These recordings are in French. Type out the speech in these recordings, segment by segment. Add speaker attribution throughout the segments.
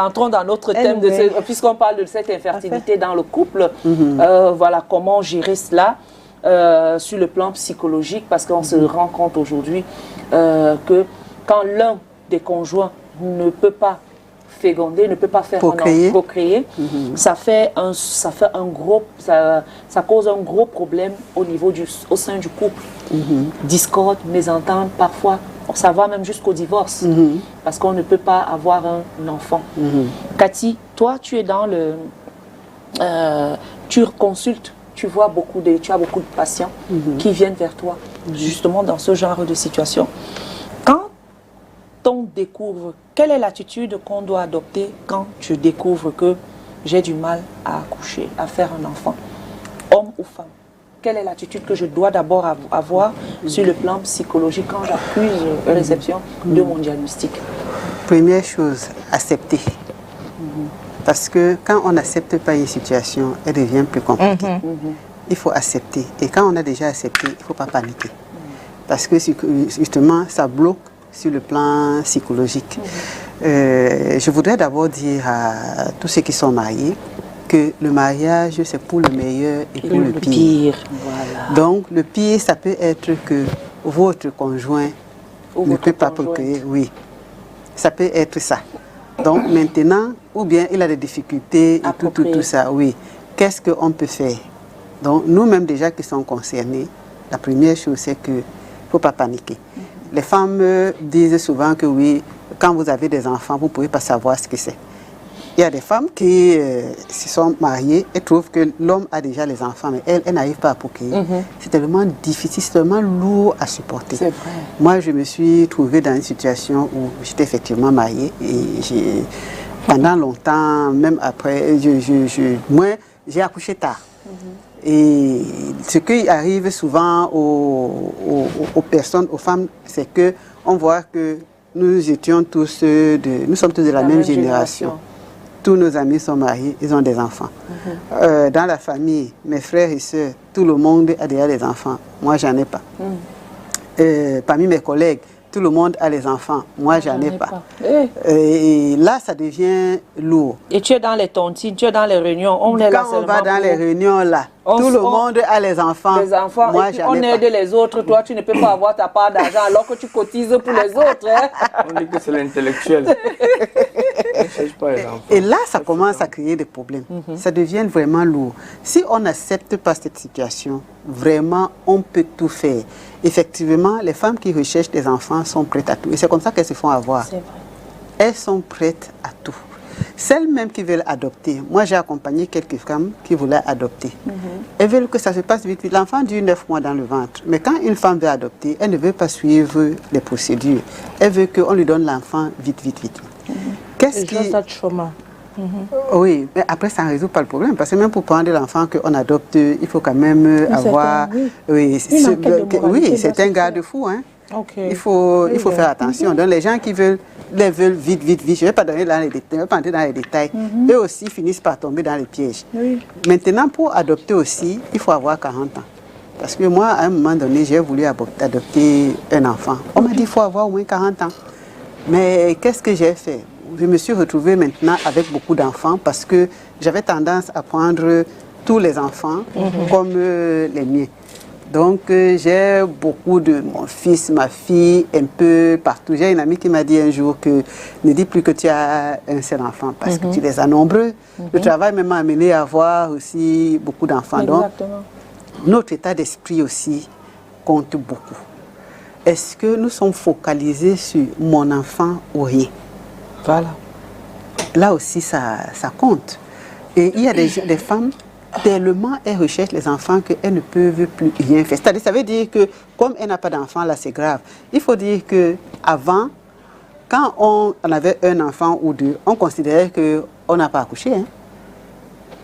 Speaker 1: Entrons dans notre thème, puisqu'on parle de cette infertilité dans le couple. Voilà, comment gérer cela sur le plan psychologique, parce qu'on se rend compte aujourd'hui que quand l'un des conjoints ne peut pas féconder, ne peut pas faire procréer, ça cause un gros problème au sein du couple. Discorde, mésentente, parfois ça va même jusqu'au divorce, parce qu'on ne peut pas avoir un enfant. Cathy, toi tu es dans le... tu consultes, tu as beaucoup de patients qui viennent vers toi, justement dans ce genre de situation. Quand on découvre, quelle est l'attitude qu'on doit adopter quand tu découvres que j'ai du mal à accoucher, à faire un enfant, homme ou femme? Quelle est l'attitude que je dois d'abord avoir sur le plan psychologique quand j'accuse réception de mon diagnostic?
Speaker 2: Première chose, accepter. Parce que quand on n'accepte pas une situation, elle devient plus compliquée. Il faut accepter. Et quand on a déjà accepté, il ne faut pas paniquer. Parce que justement, ça bloque sur le plan psychologique. Je voudrais d'abord dire à tous ceux qui sont mariés que le mariage, c'est pour le meilleur et pour le pire.
Speaker 1: Voilà.
Speaker 2: Donc, le pire, ça peut être que votre conjoint ne peut pas procréer. Oui, ça peut être ça. Donc, maintenant, ou bien il a des difficultés et tout ça. Oui, qu'est-ce qu'on peut faire? Donc, nous-mêmes déjà qui sommes concernés, la première chose, c'est qu'il ne faut pas paniquer. Les femmes disent souvent que oui, quand vous avez des enfants, vous ne pouvez pas savoir ce que c'est. Il y a des femmes qui se sont mariées et trouvent que l'homme a déjà les enfants, mais elle n'arrive pas à procréer. C'est tellement difficile, c'est tellement lourd à supporter.
Speaker 1: C'est vrai.
Speaker 2: Moi, je me suis trouvée dans une situation où j'étais effectivement mariée et pendant longtemps, même après, moi, j'ai accouché tard. Et ce qui arrive souvent aux personnes, aux femmes, c'est qu'on voit que nous sommes tous de la même génération. Tous nos amis sont mariés, ils ont des enfants. Dans la famille, mes frères et sœurs, tout le monde a déjà des enfants. Moi, j'en ai pas. Parmi mes collègues, tout le monde a les enfants. Moi, j'en ai pas. Et là, ça devient lourd.
Speaker 1: Et tu es dans les tontines, tu es dans les réunions.
Speaker 2: Quand on va dans les réunions, là, tout le monde a les enfants.
Speaker 1: Moi, on aide les autres. Toi, tu ne peux pas avoir ta part d'argent alors que tu cotises pour les autres.
Speaker 3: On dit que c'est l'intellectuel.
Speaker 2: Et là, ça commence à créer des problèmes. Ça devient vraiment lourd. Si on n'accepte pas cette situation, vraiment, on peut tout faire. Effectivement, les femmes qui recherchent des enfants sont prêtes à tout. Et c'est comme ça qu'elles se font avoir.
Speaker 1: C'est vrai.
Speaker 2: Elles sont prêtes à tout. Celles même qui veulent adopter, moi j'ai accompagné quelques femmes qui voulaient adopter. Elles veulent que ça se passe vite. L'enfant dure 9 mois dans le ventre. Mais quand une femme veut adopter, elle ne veut pas suivre les procédures. Elle veut qu'on lui donne l'enfant vite. Qu'est-ce qui... Oui, mais après ça ne résout pas le problème. Parce que même pour prendre l'enfant qu'on adopte, il faut quand même avoir... Oui, c'est un garde-fou. Hein. Il faut faire attention. Donc les gens qui veulent vite. Je ne vais pas donner dans les détails, je vais pas entrer dans les détails. Eux aussi finissent par tomber dans les pièges. Maintenant, pour adopter aussi, il faut avoir 40 ans. Parce que moi, à un moment donné, j'ai voulu adopter un enfant. On m'a dit qu'il faut avoir au moins 40 ans. Mais qu'est-ce que j'ai fait? Je me suis retrouvée maintenant avec beaucoup d'enfants parce que j'avais tendance à prendre tous les enfants comme les miens. Donc, j'ai beaucoup de mon fils, ma fille, un peu partout. J'ai une amie qui m'a dit un jour que ne dis plus que tu as un seul enfant parce que tu les as nombreux. Le travail m'a amené à avoir aussi beaucoup d'enfants. Donc, notre état d'esprit aussi compte beaucoup. Est-ce que nous sommes focalisés sur mon enfant ou rien? Voilà. Là aussi, ça compte. Et il y a des femmes... tellement elles recherchent les enfants qu'elles ne peuvent plus rien faire. C'est-à-dire, ça veut dire que comme elle n'a pas d'enfant, là c'est grave. Il faut dire qu'avant, quand on avait un enfant ou deux, on considérait qu'on n'a pas accouché. Hein.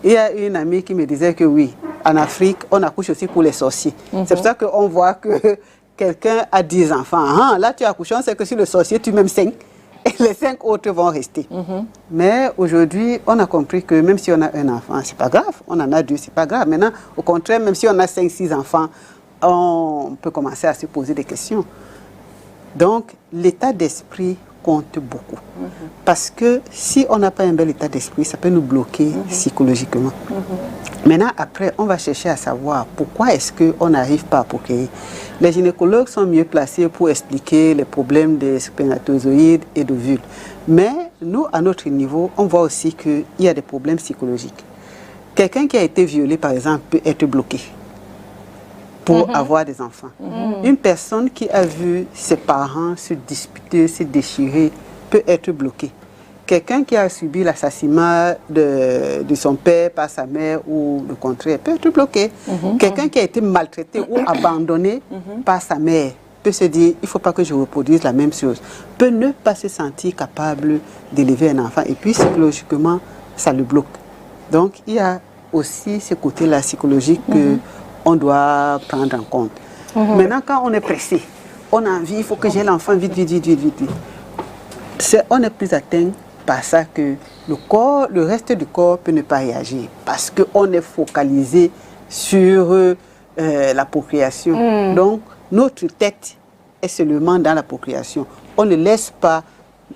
Speaker 2: Il y a une amie qui me disait que oui, en Afrique, on accouche aussi pour les sorciers. C'est pour ça qu'on voit que quelqu'un a 10 enfants. Ah, là tu as accouché, on sait que sur le sorcier, tu mets 5. Et les 5 autres vont rester. Mais aujourd'hui, on a compris que même si on a un enfant, c'est pas grave. On en a 2, c'est pas grave. Maintenant, au contraire, même si on a 5, 6 enfants, on peut commencer à se poser des questions. Donc, l'état d'esprit compte beaucoup. Parce que si on n'a pas un bel état d'esprit, ça peut nous bloquer psychologiquement. Maintenant, après, on va chercher à savoir pourquoi est-ce qu'on n'arrive pas à procréer. Les gynécologues sont mieux placés pour expliquer les problèmes des spermatozoïdes et d'ovules. Mais nous, à notre niveau, on voit aussi qu'il y a des problèmes psychologiques. Quelqu'un qui a été violé, par exemple, peut être bloqué pour avoir des enfants. Une personne qui a vu ses parents se disputer, se déchirer, peut être bloquée. Quelqu'un qui a subi l'assassinat de son père par sa mère ou le contraire peut être bloqué. Quelqu'un qui a été maltraité ou abandonné par sa mère peut se dire, il ne faut pas que je reproduise la même chose. Peut ne pas se sentir capable d'élever un enfant. Et puis psychologiquement, ça le bloque. Donc il y a aussi ce côté-là psychologique qu'on doit prendre en compte. Maintenant, quand on est pressé, on a envie, il faut que j'ai l'enfant vite, vite, vite, vite, vite. On est plus atteint par ça que le reste du corps peut ne pas réagir parce qu'on est focalisé sur la procréation. Donc, notre tête est seulement dans la procréation. On ne laisse pas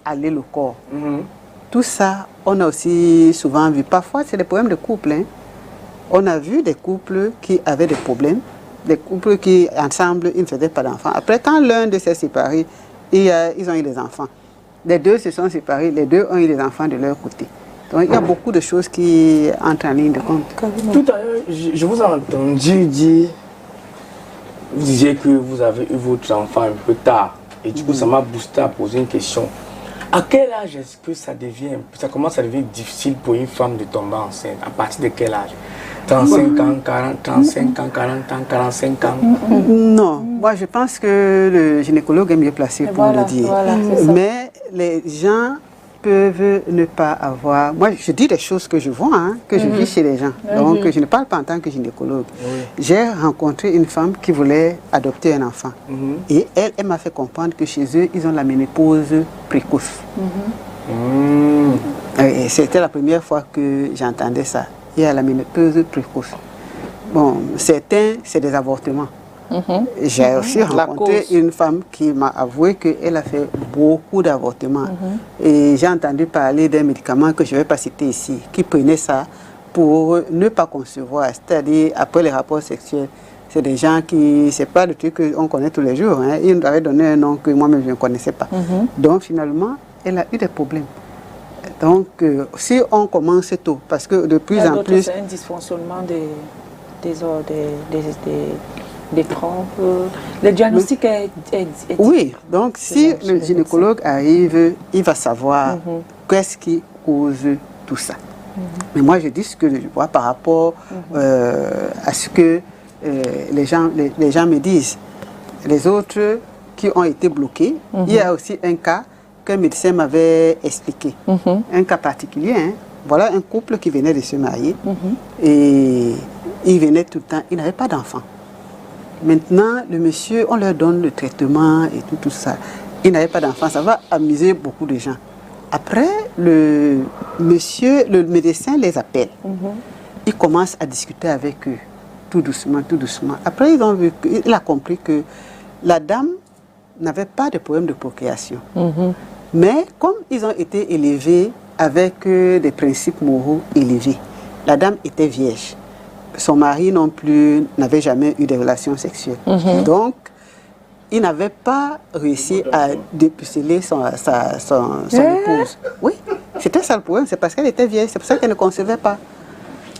Speaker 2: aller le corps. Tout ça, on a aussi souvent vu. Parfois, c'est des problèmes de couple. Hein. On a vu des couples qui avaient des problèmes, des couples qui, ensemble, ils ne faisaient pas d'enfants. Après, quand l'un de s'est séparé, ils ont eu des enfants. Les deux se sont séparés, les deux ont eu des enfants de leur côté. Donc, il y a beaucoup de choses qui entrent en ligne de compte.
Speaker 3: Tout à l'heure, je vous ai entendu dire, vous disiez que vous avez eu votre enfant un peu tard. Et du coup, ça m'a boosté à poser une question. À quel âge est-ce que ça commence à devenir difficile pour une femme de tomber enceinte? À partir de quel âge? 35 ans, 40, 35 ans, 40 ans, 45 ans?
Speaker 2: Non, moi je pense que le gynécologue est mieux placé pour le dire.
Speaker 1: Voilà,
Speaker 2: mais les gens peuvent ne pas avoir... Moi je dis des choses que je vois, hein, que je vis chez les gens. Donc je ne parle pas en tant que gynécologue. J'ai rencontré une femme qui voulait adopter un enfant. Et elle m'a fait comprendre que chez eux, ils ont la ménopause précoce. Et c'était la première fois que j'entendais ça. Il y a la ménopause précoce. Bon, certains, c'est des avortements. J'ai aussi rencontré une femme qui m'a avoué qu'elle a fait beaucoup d'avortements. Et j'ai entendu parler d'un médicament que je ne vais pas citer ici, qui prenait ça pour ne pas concevoir, c'est-à-dire après les rapports sexuels. C'est des gens qui, c'est pas le truc qu'on connaît tous les jours. Hein. Ils nous avaient donné un nom que moi-même je ne connaissais pas. Donc finalement, elle a eu des problèmes. Donc, si on commence tôt, parce que de plus en plus...
Speaker 1: C'est un dysfonctionnement des trompes. Le diagnostic est
Speaker 2: oui, donc si le gynécologue arrive, il va savoir qu'est-ce qui cause tout ça. Mais moi, je dis ce que je vois par rapport à ce que les gens me disent. Les autres qui ont été bloqués, il y a aussi un cas qu'un médecin m'avait expliqué. Un cas particulier. Hein. Voilà un couple qui venait de se marier et il venait tout le temps, il n'avait pas d'enfant. Maintenant, le monsieur, on leur donne le traitement et tout ça. Il n'avait pas d'enfant, ça va amuser beaucoup de gens. Après, le médecin les appelle. Il commence à discuter avec eux, tout doucement, tout doucement. Après, il a compris que la dame n'avait pas de problème de procréation. Mais comme ils ont été élevés avec des principes moraux élevés, la dame était vierge. Son mari non plus n'avait jamais eu de relations sexuelles. Donc, il n'avait pas réussi à dépuceler son épouse. Oui, c'était ça le problème, c'est parce qu'elle était vierge, c'est pour ça qu'elle ne concevait pas.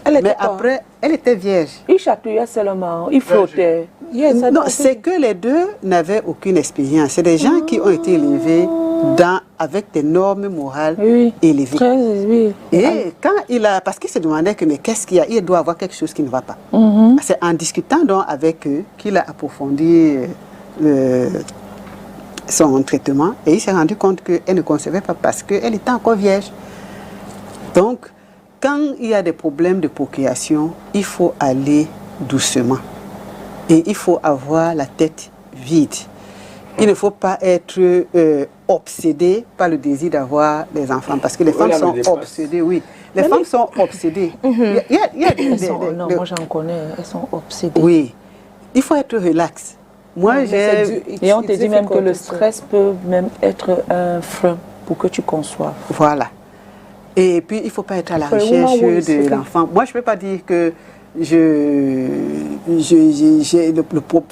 Speaker 2: Mais après, elle était vierge.
Speaker 1: Il chatouillait seulement, il flottait.
Speaker 2: Non, c'est que les deux n'avaient aucune expérience. C'est des gens qui ont été élevés avec des normes morales élevées.
Speaker 1: Oui.
Speaker 2: Et quand parce qu'il se demandait que mais qu'est-ce qu'il y a, il doit avoir quelque chose qui ne va pas. C'est en discutant donc avec eux qu'il a approfondi son traitement et il s'est rendu compte qu'elle ne concevait pas parce qu'elle était encore vierge. Donc, quand il y a des problèmes de procréation, il faut aller doucement. Et il faut avoir la tête vide. Il ne faut pas être obsédé par le désir d'avoir des enfants. Parce que les femmes sont obsédées, oui. Les femmes sont obsédées. Il y a
Speaker 1: non, moi j'en connais, elles sont obsédées.
Speaker 2: Oui. Il faut être relax. Moi,
Speaker 1: Et on te dit même que le stress peut même être un frein pour que tu conçoives.
Speaker 2: Voilà. Et puis, il ne faut pas être à la recherche de l'enfant. Moi, je ne peux pas dire que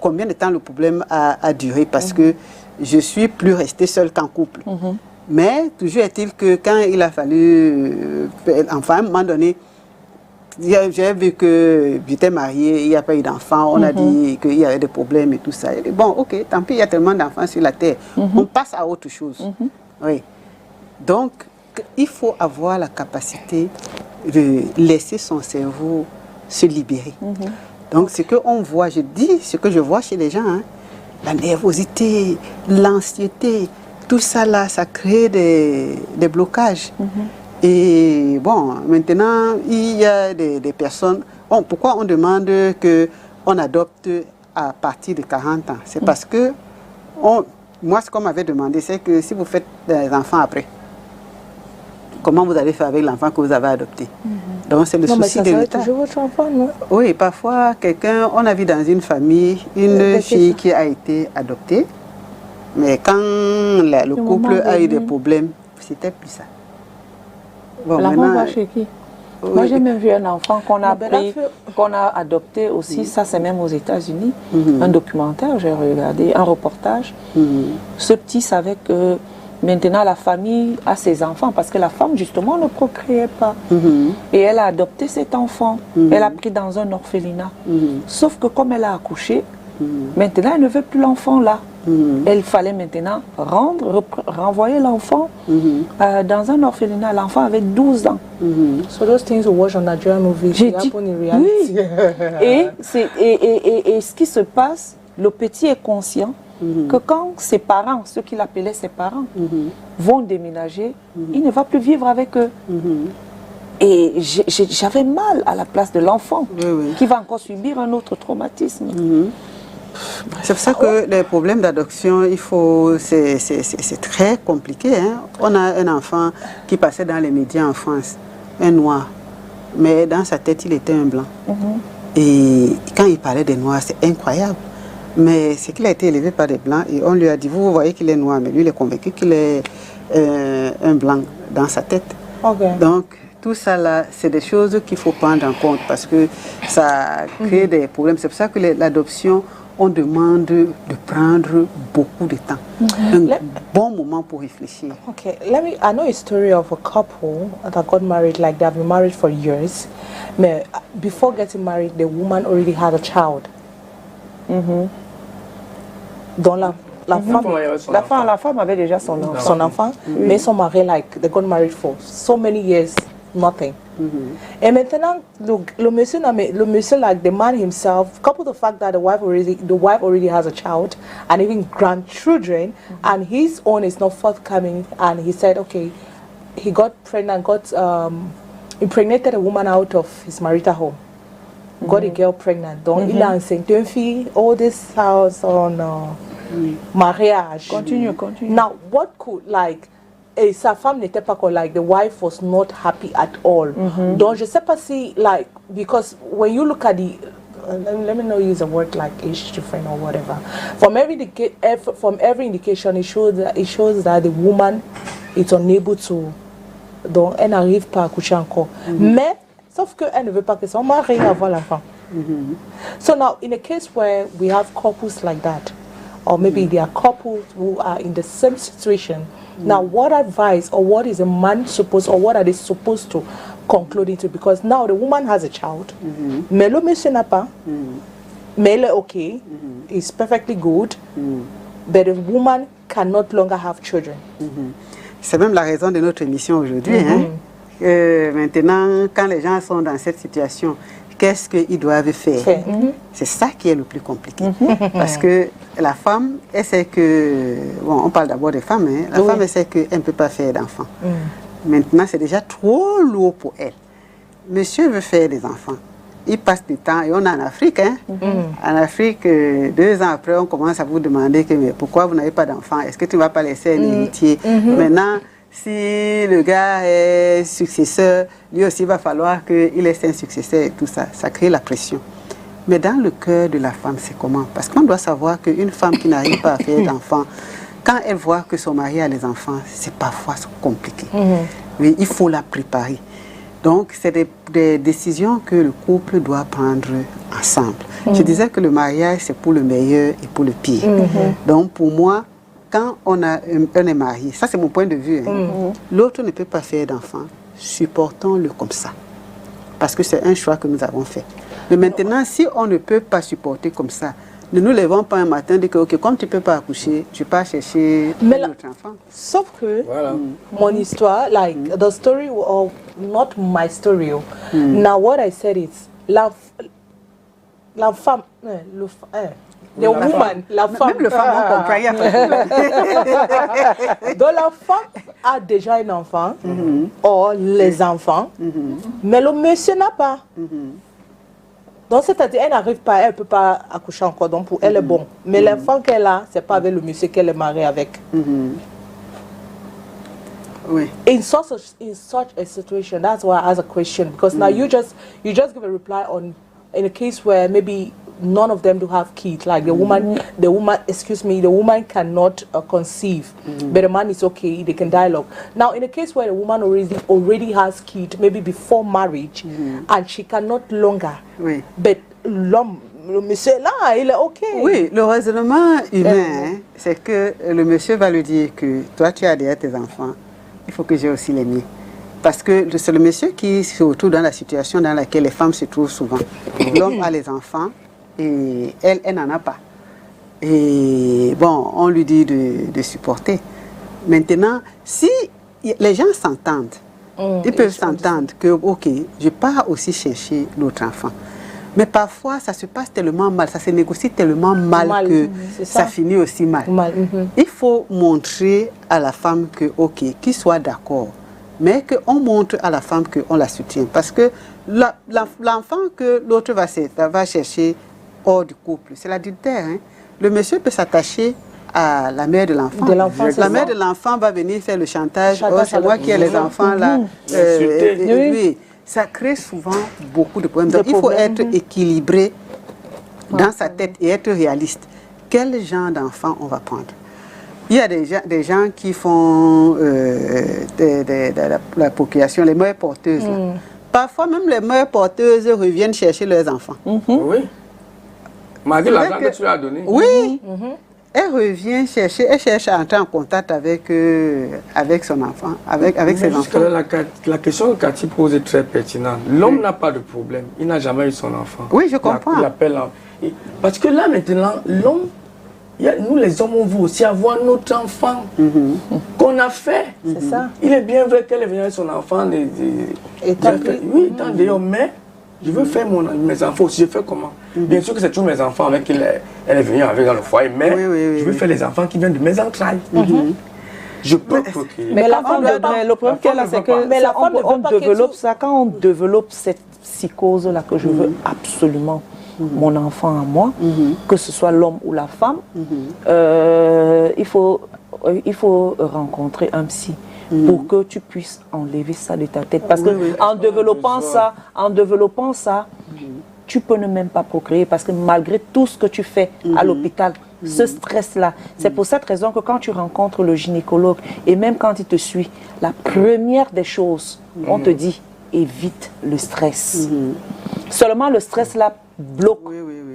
Speaker 2: combien de temps le problème a duré parce que je ne suis plus restée seule qu'en couple. Mais toujours est-il que quand il a fallu enfin, à un moment donné, j'ai vu que j'étais mariée, il n'y a pas eu d'enfant, on a dit qu'il y avait des problèmes et tout ça. Et bon, ok, tant pis, il y a tellement d'enfants sur la terre. On passe à autre chose. Oui. Donc, il faut avoir la capacité de laisser son cerveau se libérer. Donc, ce qu'on voit, je dis ce que je vois chez les gens, hein, la nervosité, l'anxiété, tout ça là, ça crée des blocages. Et bon, maintenant, il y a des personnes... Bon, pourquoi on demande qu'on adopte à partir de 40 ans? C'est parce que, moi, ce qu'on m'avait demandé, c'est que si vous faites des enfants après, comment vous allez faire avec l'enfant que vous avez adopté? Donc, c'est le souci de l'État.
Speaker 4: Toujours votre enfant, non?
Speaker 2: Oui, parfois, on a vu dans une famille une fille qui a été adoptée, mais quand le couple a eu des problèmes, c'était plus ça.
Speaker 1: Bon, l'enfant va chez qui? Oui. Moi, j'ai même vu un enfant qu'on a adopté aussi, ça c'est même aux États-Unis, un documentaire, j'ai regardé, un reportage. Ce petit savait que maintenant la famille a ses enfants parce que la femme justement ne procréait pas. Et elle a adopté cet enfant, elle a pris dans un orphelinat. Sauf que comme elle a accouché, maintenant elle ne veut plus l'enfant là. Il fallait maintenant renvoyer l'enfant dans un orphelinat. L'enfant avait 12 ans.
Speaker 4: So those things we watch on Nigerian movies, they happen in reality.
Speaker 1: Oui. Et ce qui se passe, le petit est conscient que quand ses parents, ceux qu'il appelait ses parents, vont déménager, il ne va plus vivre avec eux. Et j'avais mal à la place de l'enfant qui va encore subir un autre traumatisme.
Speaker 2: C'est pour ça que les problèmes d'adoption, c'est très compliqué. Hein? On a un enfant qui passait dans les médias en France, un noir, mais dans sa tête, il était un blanc. Et quand il parlait des noirs, c'est incroyable. Mais c'est qu'il a été élevé par des blancs et on lui a dit, vous voyez qu'il est noir, mais lui, il est convaincu qu'il est un blanc dans sa tête. Donc, tout ça là, c'est des choses qu'il faut prendre en compte parce que ça crée des problèmes. C'est pour ça que l'adoption, on demande de prendre beaucoup de temps. Un bon moment pour réfléchir.
Speaker 4: Okay, I know a story of a couple that got married, like they've been married for years. But before getting married, the woman already had a child. Donc
Speaker 1: la femme avait déjà son enfant.
Speaker 4: Son enfant, mais ils sont mariés, like, they got married for so many years, nothing. Et maintenant, le monsieur, like the man himself, coupled the fact that the wife already has a child and even grandchildren, and his own is not forthcoming, and he said, okay, he got pregnant, impregnated a woman out of his marital home, got a girl pregnant. Donc il a enceinte une fille, all this house on mariage.
Speaker 1: Continue.
Speaker 4: Now, what could, like, sa femme n'était pas comme, like, the wife was not happy at all. Donc, je sais pas si, like, because when you look at the, let me not use a word like age different or whatever. From every indication, it shows that the woman is unable to, donc, elle n'arrive pas à coucher encore. Mais, sauf qu'elle ne veut pas que son mari avoir l'enfant. So now, in a case where we have couples like that, or maybe there are couples who are in the same situation. Now, what advice or what is a man supposed, or what are they supposed to conclude into? Because now the woman has a child, mais le monsieur n'a pas, mais elle est okay, is perfectly good, but the woman can no longer have children.
Speaker 2: C'est même la raison de notre émission aujourd'hui. Maintenant, quand les gens sont dans cette situation, qu'est-ce qu'ils doivent faire? C'est ça qui est le plus compliqué. Parce que la femme, elle sait que... Bon, on parle d'abord des femmes. Hein, la femme, elle sait qu'elle ne peut pas faire d'enfants. Maintenant, c'est déjà trop lourd pour elle. Monsieur veut faire des enfants. Il passe du temps, et on est en Afrique. Hein. En Afrique, 2 ans après, on commence à vous demander que, mais pourquoi vous n'avez pas d'enfants? Est-ce que tu ne vas pas laisser un héritier? Maintenant, si le gars est successeur, lui aussi, il va falloir qu'il laisse un successeur et tout ça. Ça crée la pression. Mais dans le cœur de la femme, c'est comment? Parce qu'on doit savoir qu'une femme qui n'arrive pas à faire d'enfants, quand elle voit que son mari a les enfants, c'est parfois compliqué. Mais il faut la préparer. Donc, c'est des décisions que le couple doit prendre ensemble. Je disais que le mariage, c'est pour le meilleur et pour le pire. Donc, pour moi, quand on est marié, ça c'est mon point de vue, hein, l'autre ne peut pas faire d'enfant, supportons-le comme ça. Parce que c'est un choix que nous avons fait. Mais maintenant, si on ne peut pas supporter comme ça, ne nous levons pas un matin et dire que, ok, comme tu ne peux pas accoucher, tu pars chercher notre enfant.
Speaker 4: Sauf que mon histoire, like the story, or not my story. Now what I said is, la femme, the woman, la femme.
Speaker 2: Même le femme, on comprend, il y a pas de
Speaker 4: donc la femme a déjà un enfant, ou les enfants, mais le monsieur n'a pas. Donc, c'est-à-dire, elle n'arrive pas, elle ne peut pas accoucher encore, donc pour elle est bon. Mais l'enfant qu'elle a, ce n'est pas avec le monsieur qu'elle est mariée avec.
Speaker 2: Oui.
Speaker 4: In such a situation, that's why I asked a question, because now you just give a reply on in a case where maybe none of them do have kids, like the woman cannot conceive, but the man is okay, they can dialogue. Now, in a case where the woman already has kids, maybe before marriage, and she cannot longer, but le monsieur là, il est ok.
Speaker 2: Oui, le raisonnement humain, c'est que le monsieur va lui dire que toi tu as déjà tes enfants, il faut que j'ai aussi les miens. Parce que c'est le monsieur qui se retrouve dans la situation dans laquelle les femmes se trouvent souvent. L'homme a les enfants et elle n'en a pas. Et bon, on lui dit de supporter. Maintenant, si les gens s'entendent, ils peuvent s'entendre que, ok, je pars aussi chercher l'autre enfant. Mais parfois, ça se passe tellement mal, ça se négocie tellement mal que ça finit aussi mal. Il faut montrer à la femme que, ok, qu'il soit d'accord, mais qu'on montre à la femme qu'on la soutient. Parce que l'enfant que l'autre va chercher hors du couple, c'est l'adultère. Hein. Le monsieur peut s'attacher à la mère de l'enfant. La mère de l'enfant va venir faire le chantage. Oh, c'est moi qui ai les enfants là. Oui. Ça crée souvent beaucoup de problèmes. Donc, il faut être équilibré dans sa tête et être réaliste. Quel genre d'enfant on va prendre? Il y a des gens qui font la procréation, les mères porteuses. Là. Parfois, même les mères porteuses reviennent chercher leurs enfants.
Speaker 3: Oui. Malgré l'argent que tu lui as donné.
Speaker 2: Oui. Elle revient chercher, elle cherche à entrer en contact avec son enfant, avec ses enfants.
Speaker 3: La question que Cathy pose est très pertinente. L'homme n'a pas de problème, il n'a jamais eu son enfant.
Speaker 2: Oui, je comprends.
Speaker 3: Il appelle parce que là maintenant, l'homme, nous les hommes, on veut aussi avoir notre enfant qu'on a fait.
Speaker 4: C'est ça.
Speaker 3: Il est bien vrai qu'elle est venue avec son enfant. Oui, tant d'ailleurs, mais je veux faire mes enfants aussi. Je fais comment? Bien sûr que c'est tous mes enfants avec qui elle est venue avec dans le foyer, mais je veux faire les enfants qui viennent de mes entrailles. Je peux procréer.
Speaker 1: Mais le problème qu'elle a, c'est que développe ça, quand on développe cette psychose-là que je veux absolument mon enfant à moi, que ce soit l'homme ou la femme, il faut rencontrer un psy. Pour que tu puisses enlever ça de ta tête. Parce que en développant ça, tu peux ne même pas procréer. Parce que malgré tout ce que tu fais à l'hôpital, ce stress-là, c'est pour cette raison que quand tu rencontres le gynécologue, et même quand il te suit, la première des choses, on te dit, évite le stress. Seulement le stress-là bloque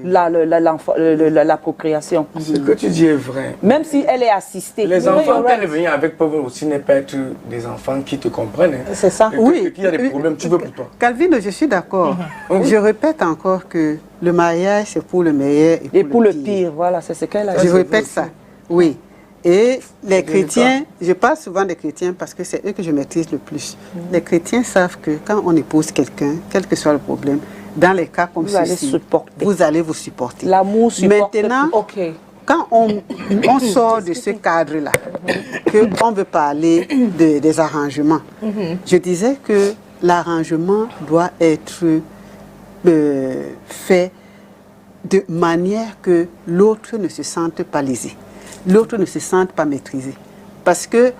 Speaker 1: la procréation.
Speaker 3: Ce que tu dis est vrai.
Speaker 1: Même si elle est assistée.
Speaker 3: Les enfants qu'elle est venue avec peuvent aussi ne pas être des enfants qui te comprennent. Hein.
Speaker 4: C'est ça.
Speaker 2: Oui.
Speaker 3: Qu'il y a des problèmes, tu veux pour toi.
Speaker 2: Calvino, je suis d'accord. Je répète encore que le mariage, c'est pour le meilleur
Speaker 1: et pour le pire. Voilà, c'est ce qu'elle a dit.
Speaker 2: Je répète ça. Oui. Et les chrétiens, je parle souvent des chrétiens parce que c'est eux que je maîtrise le plus. Les chrétiens savent que quand on épouse quelqu'un, quel que soit le problème, dans les cas comme ceci, vous allez vous supporter.
Speaker 1: L'amour supporte.
Speaker 2: Maintenant, quand on sort de ce cadre-là, qu'on veut parler des arrangements, je disais que l'arrangement doit être fait de manière que l'autre ne se sente pas lésé, l'autre ne se sente pas maîtrisé. Parce que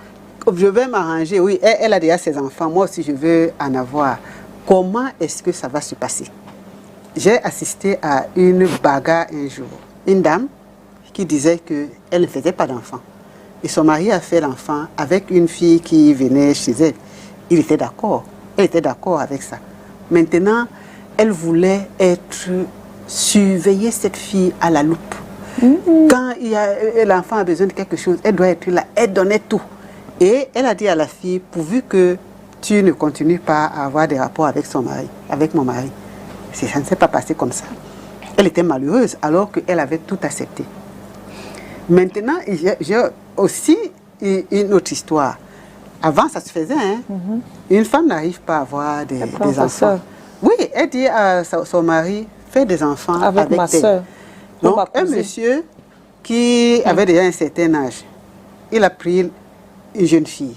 Speaker 2: je vais m'arranger, oui, elle a déjà ses enfants, moi aussi je veux en avoir. Comment est-ce que ça va se passer? j'ai assisté à une bagarre un jour. Une dame qui disait qu'elle ne faisait pas d'enfant. Et son mari a fait l'enfant avec une fille qui venait chez elle. Il était d'accord. Elle était d'accord avec ça. Maintenant, elle voulait surveiller cette fille à la loupe. Quand l'enfant a besoin de quelque chose, elle doit être là. Elle donnait tout. Et elle a dit à la fille, pourvu que tu ne continues pas à avoir des rapports avec mon mari. Ça ne s'est pas passé comme ça. Elle était malheureuse alors qu'elle avait tout accepté. Maintenant, j'ai aussi une autre histoire. Avant, ça se faisait. Hein? Une femme n'arrive pas à avoir des enfants. Oui, elle dit à son mari, fais des enfants avec
Speaker 1: ma soeur.
Speaker 2: Donc, un monsieur qui avait déjà un certain âge, il a pris une jeune fille.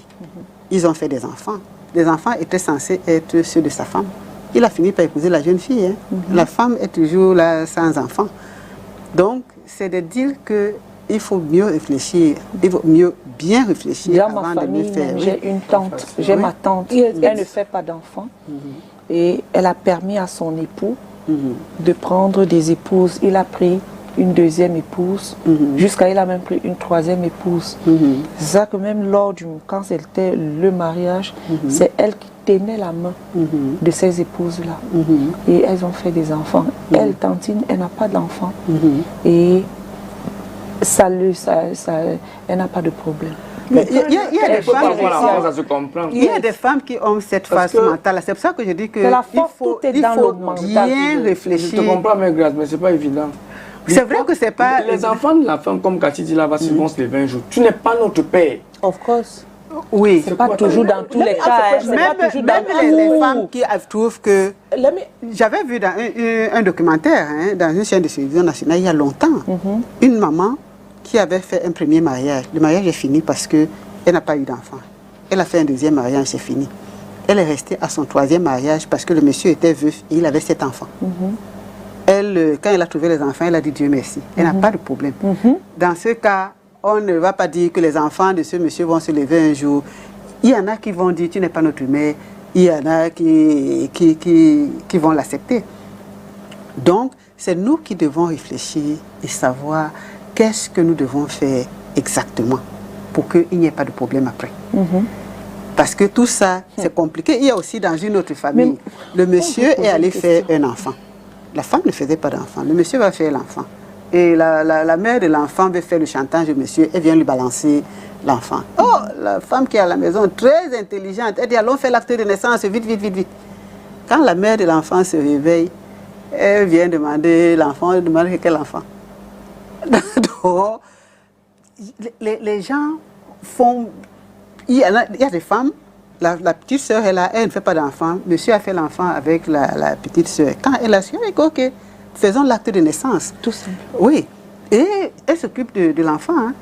Speaker 2: Ils ont fait des enfants. Les enfants étaient censés être ceux de sa femme. Il a fini par épouser la jeune fille. Hein. La femme est toujours là sans enfant. Donc, c'est de dire qu'il faut mieux réfléchir, il faut bien réfléchir avant de le faire.
Speaker 1: J'ai une tante, j'ai ma tante, elle ne fait pas d'enfants. Et elle a permis à son époux de prendre des épouses. Il a pris une deuxième épouse, jusqu'à il a même pris une troisième épouse. C'est ça que même quand c'était le mariage, c'est elle qui tenait la main de ces épouses-là. Et elles ont fait des enfants. Elle, Tantine, elle n'a pas d'enfants. Et elle n'a pas de problème.
Speaker 2: Il y a des femmes qui ont cette phase mentale. C'est pour ça que je dis qu'il faut bien réfléchir.
Speaker 3: Je te comprends, mais Grâce, mais ce n'est pas évident.
Speaker 2: C'est vrai que c'est pas...
Speaker 3: Les enfants de la femme, comme Cathy dit là, vont se lever un jour. Tu n'es pas notre père.
Speaker 4: Of course.
Speaker 2: Oui.
Speaker 1: C'est pas toujours dans tous les cas.
Speaker 2: Même les femmes qui trouvent que... J'avais vu dans un documentaire, dans une chaîne de télévision nationale, il y a longtemps, une maman qui avait fait un premier mariage. Le mariage est fini parce qu'elle n'a pas eu d'enfant. Elle a fait un deuxième mariage, c'est fini. Elle est restée à son troisième mariage parce que le monsieur était veuf et il avait 7 enfants. Quand elle a trouvé les enfants, elle a dit Dieu merci. Elle n'a pas de problème. Dans ce cas, on ne va pas dire que les enfants de ce monsieur vont se lever un jour. Il y en a qui vont dire tu n'es pas notre mère. Il y en a qui vont l'accepter. Donc, c'est nous qui devons réfléchir et savoir qu'est-ce que nous devons faire exactement pour qu'il n'y ait pas de problème après. Parce que tout ça, c'est compliqué. Il y a aussi dans une autre famille, le monsieur est allé faire un enfant. La femme ne faisait pas d'enfant. Le monsieur va faire l'enfant. Et la mère de l'enfant veut faire le chantage au monsieur. Elle vient lui balancer l'enfant. Oh, la femme qui est à la maison, très intelligente, elle dit allons faire l'acte de naissance, vite, vite, vite, vite. Quand la mère de l'enfant se réveille, elle vient demander l'enfant, elle demande quel enfant. Donc, les gens font... Il y a des femmes, la petite sœur est là, elle ne fait pas d'enfant. Monsieur a fait l'enfant avec la petite sœur. Quand elle a su, elle dit ok, faisons l'acte de naissance.
Speaker 1: Tout simple.
Speaker 2: Oui. Et elle s'occupe de l'enfant. Hein.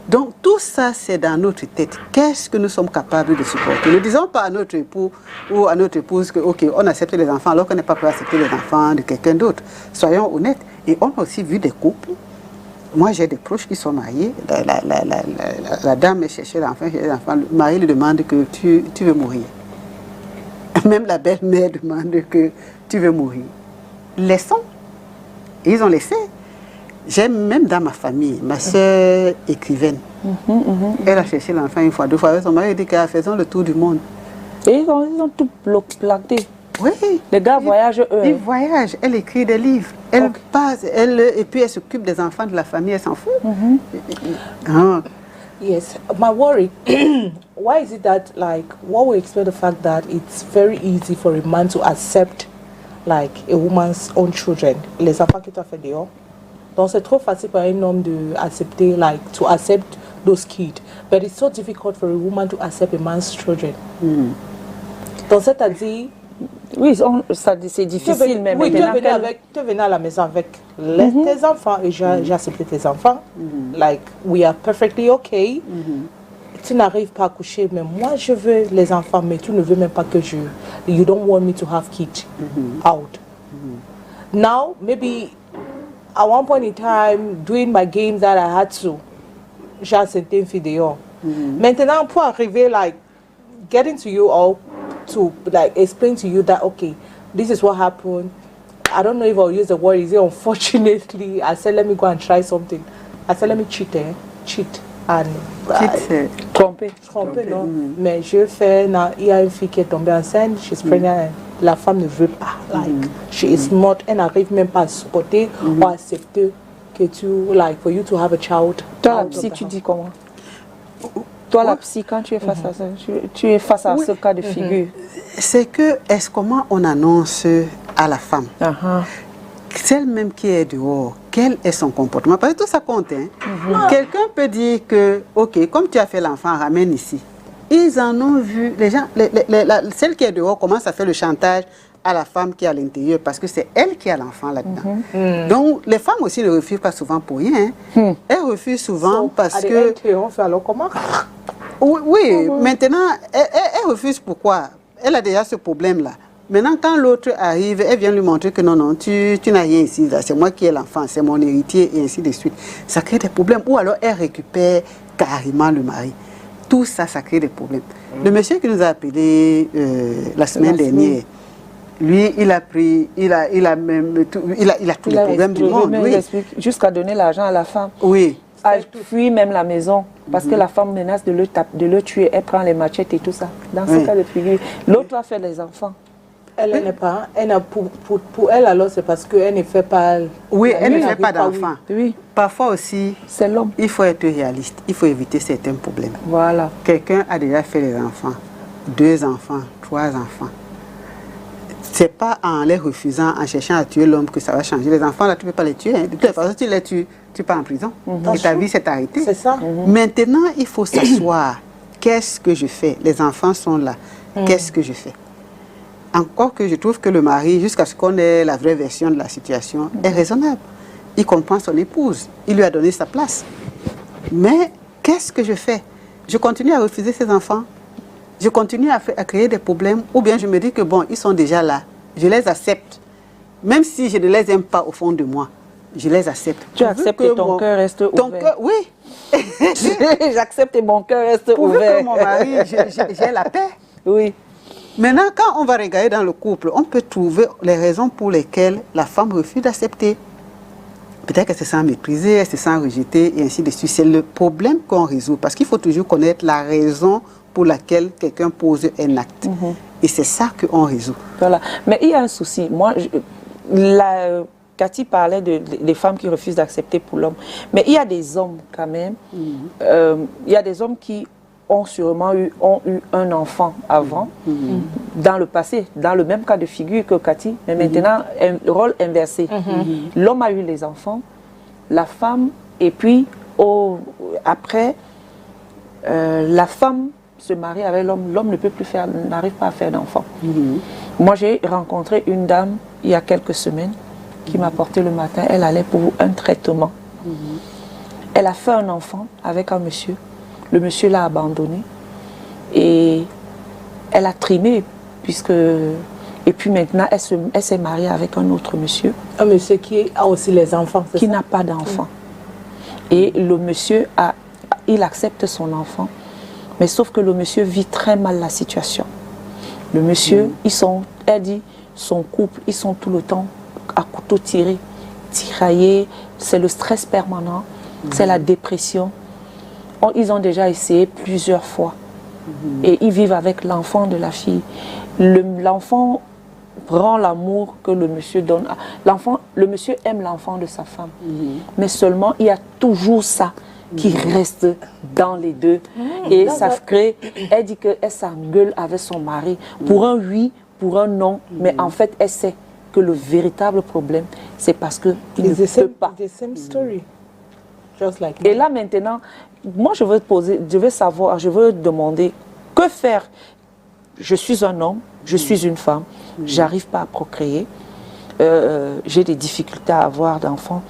Speaker 2: Donc tout ça, c'est dans notre tête. Qu'est-ce que nous sommes capables de supporter? Ne disons pas à notre époux ou à notre épouse que ok, on accepte les enfants alors qu'on n'est pas prêt à accepter les enfants de quelqu'un d'autre. Soyons honnêtes. Et on a aussi vu des couples. Moi, j'ai des proches qui sont mariés. La dame cherchait l'enfant, le mari lui demande que tu veux mourir. Même la belle-mère demande que tu veux mourir. Laissons. Ils ont laissé. J'ai même dans ma famille, ma soeur écrivaine. Elle a cherché l'enfant une fois, 2 fois. Son mari dit qu'elle faisons le tour du monde.
Speaker 1: Et ils ont tout planté.
Speaker 2: Oui.
Speaker 1: Les gars voyagent eux.
Speaker 2: Ils voyagent, elle écrit des livres. Elle passe, et puis elle s'occupe des enfants de la famille, elle s'en fout.
Speaker 4: Yes, my worry, why is it that, like, what we explain the fact that it's very easy for a man to accept, like, a woman's own children, les enfants qui t'ont fait dehors. Donc c'est trop facile pour un homme de accepter, like, to accept those kids. But it's so difficult for a woman to accept a man's children. Donc c'est-à-dire...
Speaker 1: Oui, c'est difficile, mais
Speaker 4: oui, tu venais à la maison avec tes enfants et j'ai accepté tes enfants. Like, we are perfectly okay. Tu n'arrives pas à coucher, mais moi je veux les enfants, mais tu ne veux même pas que you don't want me to have kids out. Now, maybe at one point in time, doing my games that I had to, j'ai accepté une fille dehors. Maintenant, pour arriver, like, getting to you all, to like explain to you that okay, this is what happened. I don't know if I'll use the word easy. Unfortunately, I said, let me go and try something. I said, let me cheat, cheat. And
Speaker 1: Tromper,
Speaker 4: non. Mais je fais, il y a une fille qui est tombée enceinte, she's pregnant, la femme ne veut pas. Like, she is not, elle n'arrive même pas à supporter ou à accepter que tu, like, for you to have a child.
Speaker 1: Toi, la psy, tu dis comment? Toi, la psy, quand tu es face à ça, tu es face à ce cas de figure.
Speaker 2: C'est que, comment on annonce à la femme, celle même qui est dehors, quel est son comportement? Parce que tout ça compte. Hein? Quelqu'un peut dire que, ok, comme tu as fait l'enfant, ramène ici. Ils en ont vu, les gens, celle qui est dehors commence à faire le chantage à la femme qui est à l'intérieur parce que c'est elle qui a l'enfant là-dedans. Donc, les femmes aussi ne refusent pas souvent pour rien. Hein. Elles refusent souvent parce que...
Speaker 4: On fait alors comment?
Speaker 2: Oui, maintenant, elle refuse pourquoi? Elle a déjà ce problème-là. Maintenant, quand l'autre arrive, elle vient lui montrer que non, non, tu n'as rien ici, c'est moi qui ai l'enfant, c'est mon héritier, et ainsi de suite. Ça crée des problèmes. Ou alors, elle récupère carrément le mari. Tout ça, ça crée des problèmes. Le monsieur qui nous a appelé la semaine dernière, lui, il a pris, il a tous les problèmes du monde. Oui.
Speaker 1: Jusqu'à donner l'argent à la femme.
Speaker 2: Oui.
Speaker 1: Elle fuit même la maison parce que la femme menace de le tuer. Elle prend les machettes et tout ça. Dans ce cas de figure, l'autre a fait les enfants.
Speaker 4: Elle n'est pas. Pour elle, alors, c'est parce qu'elle ne fait pas.
Speaker 2: Oui, elle ne fait pas d'enfants.
Speaker 1: Oui.
Speaker 2: Parfois aussi,
Speaker 1: c'est l'homme.
Speaker 2: Il faut être réaliste. Il faut éviter certains problèmes.
Speaker 1: Voilà.
Speaker 2: Quelqu'un a déjà fait les enfants. 2 enfants, 3 enfants. C'est pas en les refusant, en cherchant à tuer l'homme que ça va changer. Les enfants, là, tu ne peux pas les tuer. Hein. De toute façon, tu les tues, tu pars en prison. Et ta vie s'est arrêtée.
Speaker 4: C'est ça.
Speaker 2: Maintenant, il faut s'asseoir. Qu'est-ce que je fais? Les enfants sont là. Qu'est-ce que je fais? Encore que je trouve que le mari, jusqu'à ce qu'on ait la vraie version de la situation, est raisonnable. Il comprend son épouse. Il lui a donné sa place. Mais qu'est-ce que je fais? Je continue à refuser ses enfants. Je continue à créer des problèmes. Ou bien je me dis que bon, ils sont déjà là. Je les accepte. Même si je ne les aime pas au fond de moi, je les accepte.
Speaker 1: Tu acceptes que ton cœur reste ouvert.
Speaker 2: Oui.
Speaker 1: J'accepte et mon cœur reste ouvert.
Speaker 2: Que mon mari, j'ai la paix.
Speaker 1: Oui.
Speaker 2: Maintenant, quand on va regarder dans le couple, on peut trouver les raisons pour lesquelles la femme refuse d'accepter. Peut-être qu'elle se sent méprisée, elle se sent rejetée, et ainsi de suite. C'est le problème qu'on résout, parce qu'il faut toujours connaître la raison pour laquelle quelqu'un pose un acte. Et c'est ça qu'on résout.
Speaker 1: Voilà. Mais il y a un souci. Moi, Cathy parlait des femmes qui refusent d'accepter pour l'homme. Mais il y a des hommes quand même. Il y a des hommes qui ont sûrement eu un enfant avant, dans le passé, dans le même cas de figure que Cathy, mais maintenant, un rôle inversé. L'homme a eu les enfants, la femme, et puis après, la femme se marie avec l'homme, l'homme ne peut plus faire, n'arrive pas à faire d'enfants. Moi, j'ai rencontré une dame, il y a quelques semaines, qui m'a porté le matin, elle allait pour un traitement. Elle a fait un enfant avec un monsieur. Le monsieur l'a abandonné et elle a trimé puisque... Et puis maintenant, elle s'est mariée avec un autre monsieur.
Speaker 4: Un monsieur qui a aussi les enfants,
Speaker 1: qui n'a pas d'enfant. Et le monsieur, il accepte son enfant, mais sauf que le monsieur vit très mal la situation. Le monsieur, elle dit, son couple, ils sont tout le temps à couteau tiré, tiraillés, c'est le stress permanent, c'est la dépression. Ils ont déjà essayé plusieurs fois. Et ils vivent avec l'enfant de la fille. L'enfant prend l'amour que le monsieur donne. Le monsieur aime l'enfant de sa femme. Mais seulement, il y a toujours ça qui reste dans les deux. Et ça crée... Elle dit qu'elle s'engueule avec son mari. Pour un oui, pour un non. Mais en fait, elle sait que le véritable problème, c'est parce qu'il ne peut pas.
Speaker 4: The same story. Just like
Speaker 1: Et là, maintenant... Moi, je veux demander, que faire? Je suis un homme, je suis une femme, j'arrive pas à procréer, j'ai des difficultés à avoir d'enfants.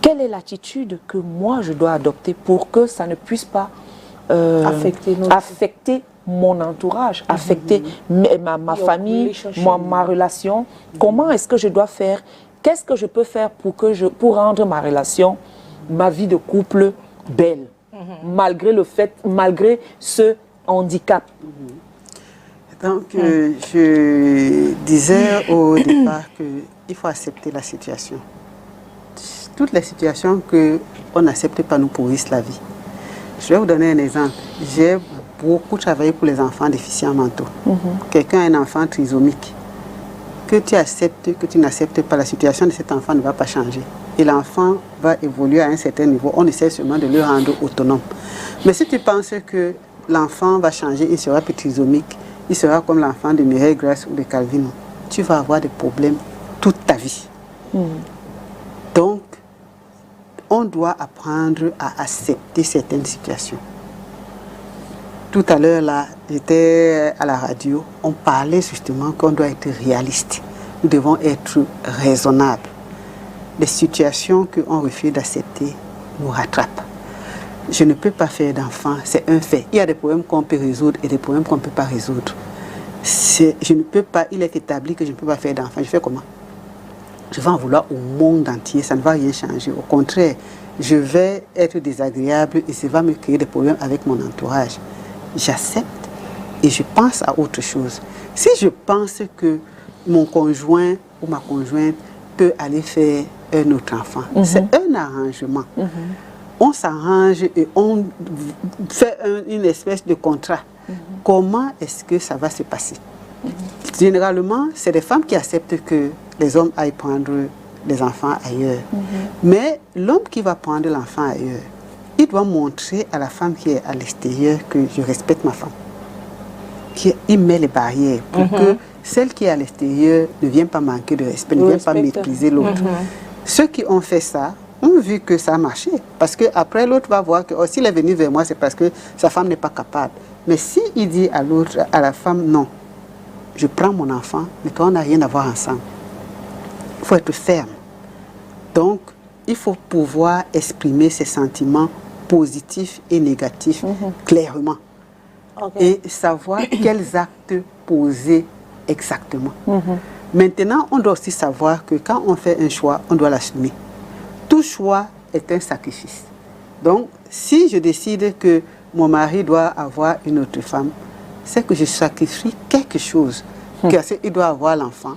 Speaker 1: Quelle est l'attitude que moi, je dois adopter pour que ça ne puisse pas affecter mon entourage, affecter ma famille, ma relation? Comment est-ce que je dois faire? Qu'est-ce que je peux faire pour rendre ma relation, ma vie de couple belle, malgré ce handicap?
Speaker 2: Donc, je disais au départ qu'il faut accepter la situation. Toutes les situations qu'on n'accepte pas nous pourrissent la vie. Je vais vous donner un exemple. J'ai beaucoup travaillé pour les enfants déficients mentaux. Quelqu'un a un enfant trisomique. Que tu acceptes, que tu n'acceptes pas, la situation de cet enfant ne va pas changer. Et l'enfant va évoluer à un certain niveau. On essaie seulement de le rendre autonome. Mais si tu penses que l'enfant va changer, il sera plus trisomique, il sera comme l'enfant de Mireille Grace ou de Calvino, tu vas avoir des problèmes toute ta vie. Donc, on doit apprendre à accepter certaines situations. Tout à l'heure, là, j'étais à la radio, on parlait justement qu'on doit être réaliste. Nous devons être raisonnables. Les situations qu'on refuse d'accepter nous rattrapent. Je ne peux pas faire d'enfant, c'est un fait. Il y a des problèmes qu'on peut résoudre et des problèmes qu'on ne peut pas résoudre. Je ne peux pas, il est établi que je ne peux pas faire d'enfant. Je fais comment? Je vais en vouloir au monde entier, ça ne va rien changer. Au contraire, je vais être désagréable et ça va me créer des problèmes avec mon entourage. J'accepte et je pense à autre chose. Si je pense que mon conjoint ou ma conjointe peut aller faire un autre enfant, c'est un arrangement. On s'arrange et on fait une espèce de contrat. Comment est-ce que ça va se passer? Généralement, c'est les femmes qui acceptent que les hommes aillent prendre les enfants ailleurs. Mais l'homme qui va prendre l'enfant ailleurs, il doit montrer à la femme qui est à l'extérieur que je respecte ma femme. Il met les barrières pour que celle qui est à l'extérieur ne vienne pas manquer de respect, ne vienne pas mépriser l'autre. Ceux qui ont fait ça ont vu que ça a marché. Parce qu'après, l'autre va voir que s'il est venu vers moi, c'est parce que sa femme n'est pas capable. Mais s'il dit à l'autre, à la femme, non, je prends mon enfant, mais toi, on n'a rien à voir ensemble. Il faut être ferme. Donc, il faut pouvoir exprimer ses sentiments positifs et négatifs clairement. Et savoir quels actes poser exactement. Maintenant, on doit aussi savoir que quand on fait un choix, on doit l'assumer. Tout choix est un sacrifice. Donc, si je décide que mon mari doit avoir une autre femme, c'est que je sacrifie quelque chose. Il doit avoir l'enfant.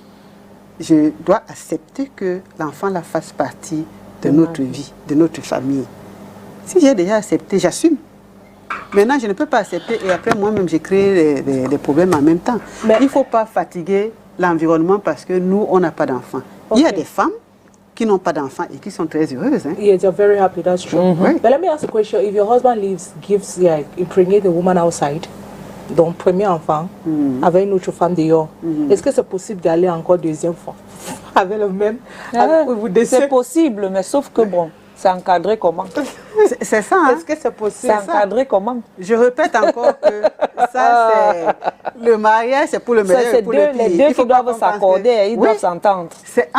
Speaker 2: Je dois accepter que l'enfant la fasse partie de notre vie, de notre famille. Si j'ai déjà accepté, j'assume. Maintenant, je ne peux pas accepter et après moi-même, j'ai créé des problèmes en même temps. Mais il ne faut pas fatiguer l'environnement parce que nous, on n'a pas d'enfants. Il y a des femmes qui n'ont pas d'enfants et qui sont très heureuses.
Speaker 4: Yes, you're very happy, that's true. But let me ask a question. If your husband impregnate the woman outside, donc premier enfant, avec une autre femme dehors, est-ce que c'est possible d'aller encore deuxième fois avec le même?
Speaker 1: C'est possible, mais sauf que bon, c'est encadré comment?
Speaker 2: C'est ça, hein?
Speaker 4: Est-ce que c'est possible?
Speaker 1: C'est encadré comment?
Speaker 2: Je répète encore que ça, c'est le mariage, c'est pour le meilleur et pour le pire.
Speaker 1: Les deux qui doivent s'accorder, ils doivent s'entendre.
Speaker 2: C'est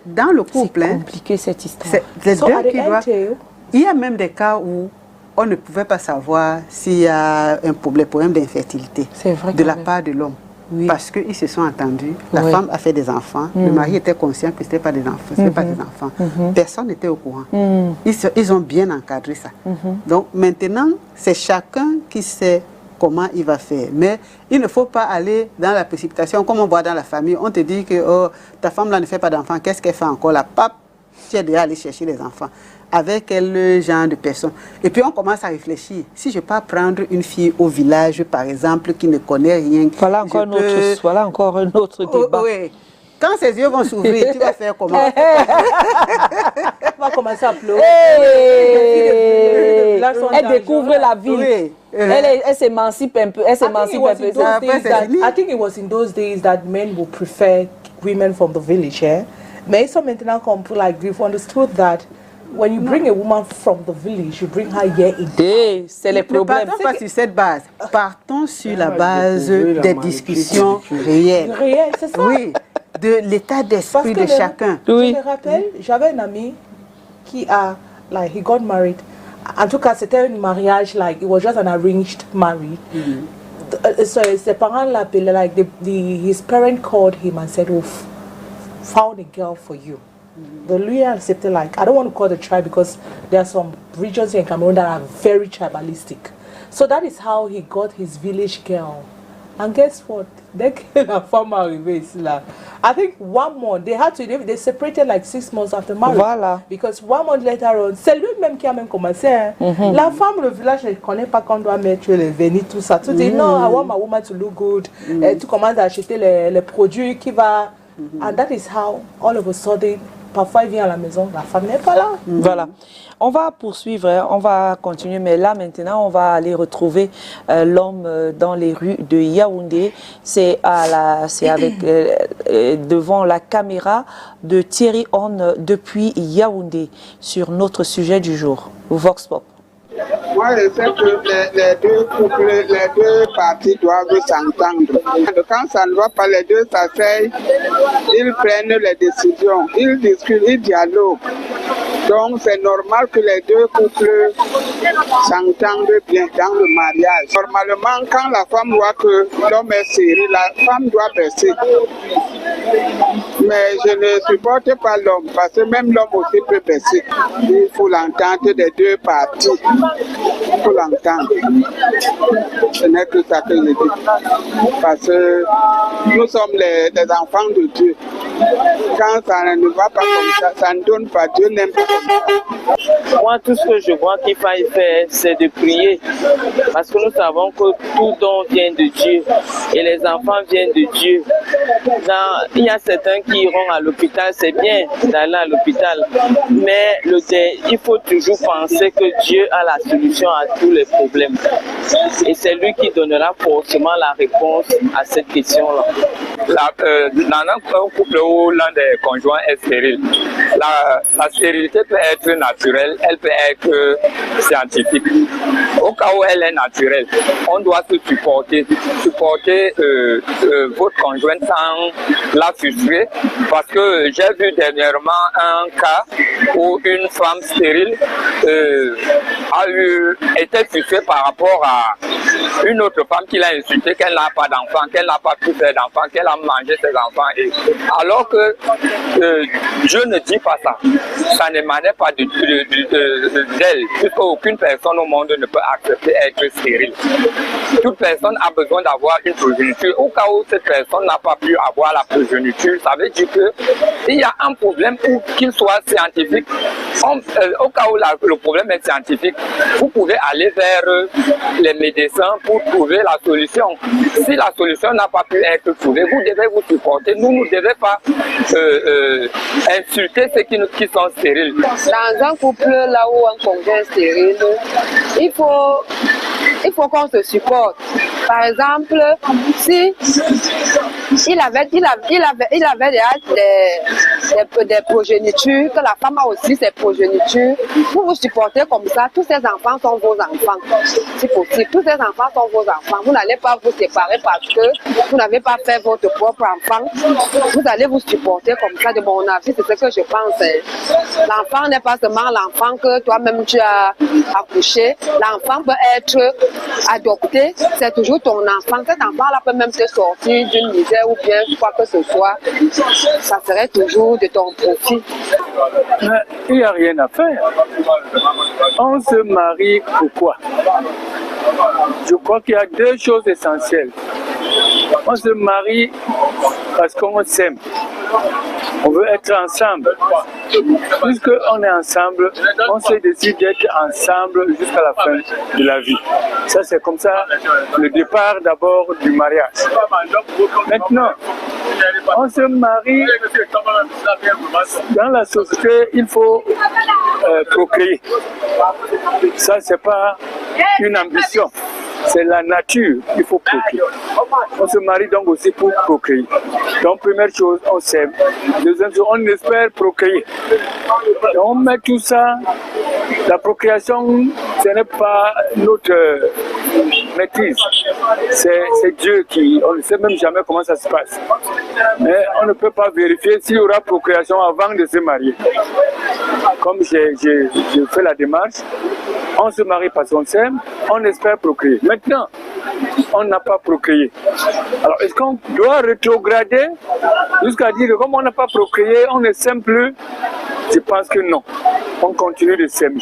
Speaker 2: dans le couple.
Speaker 1: C'est compliqué cette histoire.
Speaker 2: C'est deux qui doivent... Il y a même des cas où on ne pouvait pas savoir s'il y a un problème d'infertilité de la part de l'homme. Oui. Parce qu'ils se sont entendus, la femme a fait des enfants, le mari était conscient que ce n'était pas des enfants, personne n'était au courant. Ils ont bien encadré ça. Donc maintenant, c'est chacun qui sait comment il va faire. Mais il ne faut pas aller dans la précipitation, comme on voit dans la famille. On te dit que ta femme là ne fait pas d'enfants, qu'est-ce qu'elle fait encore là? Pape, tu es déjà allé chercher les enfants. Avec quel genre de personne? Et puis on commence à réfléchir. Si je peux prendre une fille au village, par exemple, qui ne connaît rien...
Speaker 1: Voilà encore un autre débat.
Speaker 2: Oui. Quand ses yeux vont s'ouvrir, tu vas faire comment?
Speaker 4: Tu vas commencer à pleurer.
Speaker 1: Elle découvre la ville.
Speaker 2: Oui.
Speaker 1: Elle s'émancipe un peu. I
Speaker 4: think it was in those days that men would prefer women from the village. Mais ils sont maintenant comme pour we've understood that when you bring a woman from the village, you bring her here in.
Speaker 1: C'est les problèmes.
Speaker 2: Ne partons pas sur cette base. Partons sur la base des discussions réelles.
Speaker 4: Réelles, c'est ça.
Speaker 2: Oui, de l'état d'esprit de chacun.
Speaker 4: Je me rappelle, j'avais un ami qui he got married. En tout cas, c'était un mariage, it was just an arranged marriage. So ses parents l'appelaient, his parent called him and said, found a girl for you. But Louis accepted, I don't want to call the tribe because there are some regions in Cameroon that are very tribalistic. So that is how he got his village girl And guess what? Dès que la femme est arrivée ici, là, I think 1 month, they separated like 6 months after marriage.
Speaker 1: Voilà.
Speaker 4: Because 1 month later on, c'est lui-même qui a même commencé. Hein. La femme, le village, ne connaît pas qu'on doit mettre les vernis, tout ça. Tu dis, non, I want my woman to look good. Et tu commences à acheter les produits qui va... And that is how, all of a sudden, parfois il vient à la maison, la femme n'est pas là.
Speaker 1: Voilà. On va poursuivre, hein, on va continuer, mais là maintenant, on va aller retrouver l'homme dans les rues de Yaoundé. C'est avec devant la caméra de Thierry Horn depuis Yaoundé sur notre sujet du jour, Vox Pop.
Speaker 5: Moi, je sais que les deux parties doivent s'entendre. Quand ça ne va pas, les deux s'asseyent, ils prennent les décisions, ils discutent, ils dialoguent. Donc, c'est normal que les deux couples s'entendent bien dans le mariage. Normalement, quand la femme voit que l'homme est serré, la femme doit baisser. Mais je ne supporte pas l'homme, parce que même l'homme aussi peut baisser. Il faut l'entente des deux parties. Il faut l'entendre. Ce n'est que ça que je dis. Parce que nous sommes les enfants de Dieu. Quand ça ne va pas comme ça, ça ne donne pas. Dieu n'aime pas comme ça.
Speaker 6: Moi, tout ce que je vois qu'il faille faire, c'est de prier. Parce que nous savons que tout don vient de Dieu. Et les enfants viennent de Dieu. Il y a certains qui iront à l'hôpital, c'est bien d'aller à l'hôpital. Mais il faut toujours penser que Dieu a la solution à tous les problèmes. Et c'est lui qui donnera forcément la réponse à cette question-là.
Speaker 7: Dans un couple où l'un des conjoints est stérile, la stérilité peut être naturelle, elle peut être scientifique. Au cas où elle est naturelle, on doit se supporter votre conjointe sans la frustrer, parce que j'ai vu dernièrement un cas où une femme stérile était frustrée par rapport à une autre femme qui l'a insultée, qu'elle n'a pas d'enfant, qu'elle n'a pas pu faire d'enfant, qu'elle a mangé ses enfants. Alors que je ne dis pas ça. Ça n'émanait pas d'elle, puisque aucune personne au monde ne peut accepter d'être stérile. Toute personne a besoin d'avoir une progéniture. Au cas où cette personne n'a pas pu avoir la progéniture, ça veut dire qu'il y a un problème, ou qu'il soit scientifique. Au cas où le problème est scientifique, vous pouvez aller vers les médecins pour trouver la solution. Si la solution n'a pas pu être trouvée, vous devez vous supporter. Nous ne devons pas insulter ceux qui sont stériles.
Speaker 8: Dans un couple là où un conjoint est stérile, il faut qu'on se supporte. Par exemple, si il avait déjà des progénitures, que la femme a aussi ses progénitures, vous vous supportez comme ça, tous ces enfants sont vos enfants, si possible. Tous ces enfants sont vos enfants. Vous n'allez pas vous séparer parce que vous n'avez pas fait votre propre enfant. Vous allez vous supporter comme ça, de mon avis, c'est ce que je pense. L'enfant n'est pas seulement l'enfant que toi-même tu as accouché. L'enfant peut être adopté, c'est toujours ton enfant. Cet enfant-là peut même te sortir d'une misère ou bien quoi que ce soit. Ça serait toujours de ton profit.
Speaker 7: Mais il n'y a rien à faire. On se marie pourquoi? Je crois qu'il y a deux choses essentielles. On se marie parce qu'on s'aime. On veut être ensemble. Puisqu'on est ensemble, on se décide d'être ensemble jusqu'à la fin de la vie. Ça, c'est comme ça le départ d'abord du mariage. Maintenant, on se marie. Dans la société, il faut procréer. Ça, c'est pas une ambition. C'est la nature, il faut procréer. On se marie donc aussi pour procréer. Donc, première chose, on s'aime. Deuxième chose, on espère procréer. Et on met tout ça. La procréation, ce n'est pas notre maîtrise. C'est Dieu qui, on ne sait même jamais comment ça se passe. Mais on ne peut pas vérifier s'il y aura procréation avant de se marier. Comme j'ai fait la démarche, on se marie parce qu'on s'aime, on espère procréer. Maintenant, on n'a pas procréé. Alors, est-ce qu'on doit rétrograder jusqu'à dire que comme on n'a pas procréé, on ne s'aime plus? Je pense que non. On continue de s'aimer.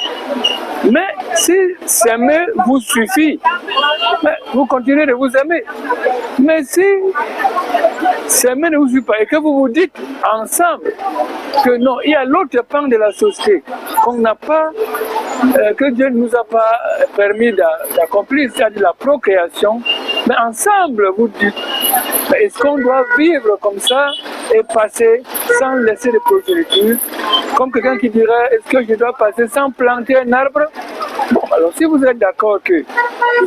Speaker 7: Mais si s'aimer vous suffit, vous continuez de vous aimer. Mais si s'aimer ne vous suffit pas et que vous vous dites ensemble que non, il y a l'autre pan de la société qu'on n'a pas, que Dieu ne nous a pas permis d'accomplir, c'est-à-dire la procréation, mais ensemble vous dites, est-ce qu'on doit vivre comme ça et passer sans laisser de progéniture? Comme quelqu'un qui dirait, est-ce que je dois passer sans planter un arbre? Bon, alors si vous êtes d'accord qu'il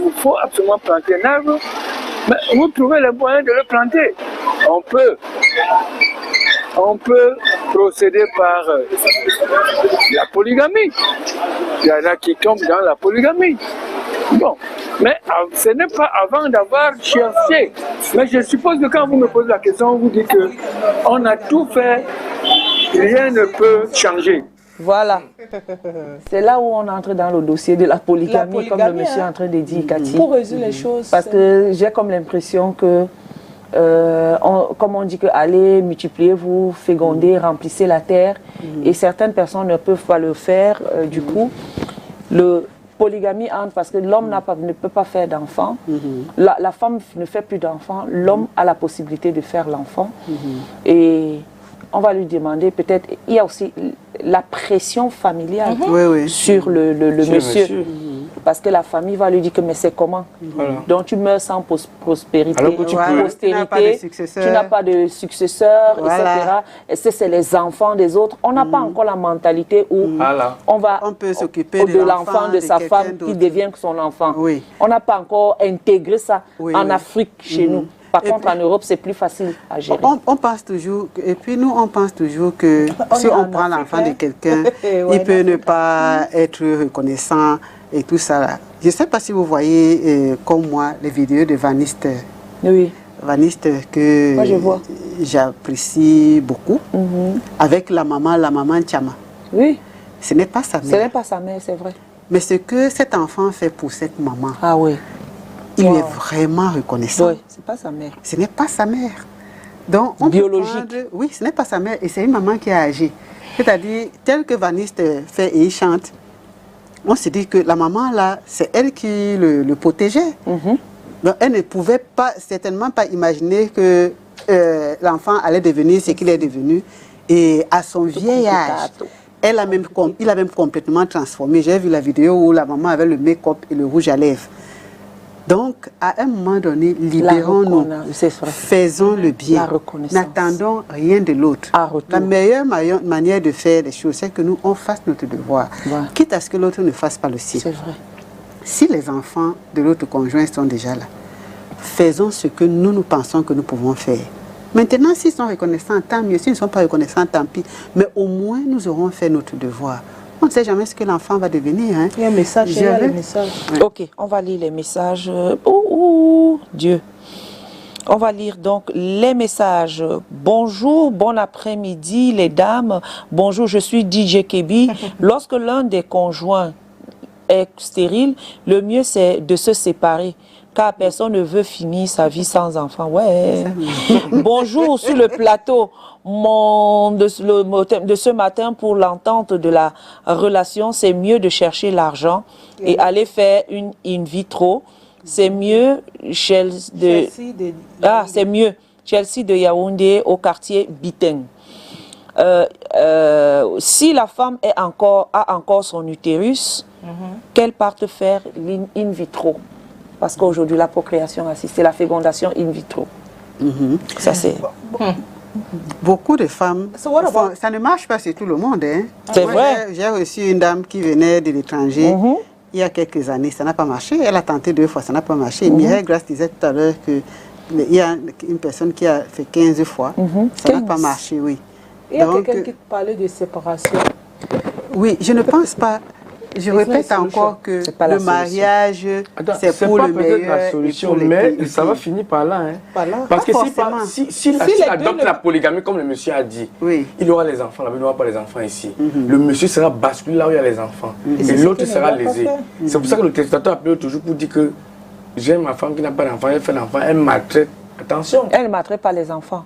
Speaker 7: vous faut absolument planter un arbre, mais vous trouvez le moyen de le planter. On peut procéder par la polygamie. Il y en a qui tombent dans la polygamie. Bon, mais ce n'est pas avant d'avoir cherché. Mais je suppose que quand vous me posez la question, vous dites qu'on a tout fait, rien ne peut changer.
Speaker 1: Voilà. C'est là où on entre dans le dossier de la polygamie, comme le monsieur est en train de dire, Cathy.
Speaker 4: Pour résoudre les choses.
Speaker 1: Parce que j'ai comme l'impression que, comme on dit que allez, multipliez-vous, fécondez, remplissez la terre, et certaines personnes ne peuvent pas le faire, du coup, le polygamie entre, parce que l'homme ne peut pas faire d'enfant, la femme ne fait plus d'enfant, l'homme a la possibilité de faire l'enfant, et on va lui demander peut-être, il y a aussi la pression familiale sur le monsieur. Parce que la famille va lui dire que mais c'est comment? Donc tu meurs sans prospérité,
Speaker 3: alors que tu
Speaker 1: n'as pas de successeur, etc. Est-ce que c'est les enfants des autres? On n'a pas encore la mentalité où on peut s'occuper de l'enfant de sa femme qui devient son enfant. On n'a pas encore intégré ça en Afrique chez nous. Par contre, en Europe, c'est plus facile à gérer.
Speaker 2: On pense toujours, et puis nous, on pense toujours que si on prend l'enfant de quelqu'un, il peut ne pas être reconnaissant et tout ça. Là. Je ne sais pas si vous voyez, comme moi, les vidéos de Vaniste.
Speaker 1: Oui.
Speaker 2: Vaniste que j'apprécie beaucoup, avec la maman Tchama.
Speaker 1: Oui.
Speaker 2: Ce n'est pas sa mère.
Speaker 1: Ce n'est pas sa mère, c'est vrai.
Speaker 2: Mais ce que cet enfant fait pour cette maman.
Speaker 1: Ah oui.
Speaker 2: Il est vraiment reconnaissant.
Speaker 1: Oui, c'est pas sa mère.
Speaker 2: Ce n'est pas sa mère. Donc, on biologique. Oui, ce n'est pas sa mère et c'est une maman qui a agi. C'est-à-dire, tel que Vaniste fait et il chante, on se dit que la maman là, c'est elle qui le protégeait. Donc, elle ne pouvait pas, certainement pas imaginer que l'enfant allait devenir ce qu'il est devenu. Et à son vieil âge, il a même complètement transformé. J'ai vu la vidéo où la maman avait le make-up et le rouge à lèvres. Donc, à un moment donné, libérons-nous, faisons le bien, n'attendons rien de l'autre. La meilleure manière de faire les choses, c'est que nous, on fasse notre devoir, quitte à ce que l'autre ne fasse pas le sien.
Speaker 1: C'est vrai.
Speaker 2: Si les enfants de l'autre conjoint sont déjà là, faisons ce que nous pensons que nous pouvons faire. Maintenant, s'ils sont reconnaissants, tant mieux. S'ils ne sont pas reconnaissants, tant pis. Mais au moins, nous aurons fait notre devoir. On ne sait jamais ce que l'enfant va devenir. Hein.
Speaker 4: Il y a un message, il y a les messages.
Speaker 1: Ok, on va lire les messages. Dieu. On va lire donc les messages. Bonjour, bon après-midi les dames. Bonjour, je suis DJ Kebi. Lorsque l'un des conjoints est stérile, le mieux c'est de se séparer. Car personne ne veut finir sa vie sans enfant. Ouais. Bonjour sur le plateau. De ce matin, pour l'entente de la relation, c'est mieux de chercher l'argent et aller faire une in vitro. C'est mieux Chelsea de Yaoundé au quartier Biteng. Si la femme a encore son utérus, qu'elle parte faire l'in vitro. Parce qu'aujourd'hui, la procréation assistée, la fécondation in vitro. Ça, c'est...
Speaker 2: Beaucoup de femmes, ça ne marche pas sur tout le monde. Hein.
Speaker 1: C'est vrai.
Speaker 2: J'ai reçu une dame qui venait de l'étranger il y a quelques années. Ça n'a pas marché. Elle a tenté 2 fois, ça n'a pas marché. Mireille Grasse disait tout à l'heure qu'il y a une personne qui a fait 15 fois. Ça n'a pas marché, oui.
Speaker 4: Il y a quelqu'un qui parlait de séparation.
Speaker 2: Oui, je ne pense pas. Je répète encore que le mariage, c'est pour le meilleur.
Speaker 3: La solution, mais ça va finir par là. Hein. Parce que si adopte la polygamie, comme le monsieur a dit, il aura les enfants là-bas, il n'aura pas les enfants ici. Le monsieur sera basculé là où il y a les enfants. Et l'autre sera lésé. C'est pour ça que le testateur appelle toujours pour dire que j'ai ma femme qui n'a pas d'enfant, elle fait l'enfant, elle maltraite. Attention.
Speaker 1: Elle ne maltraite pas les enfants.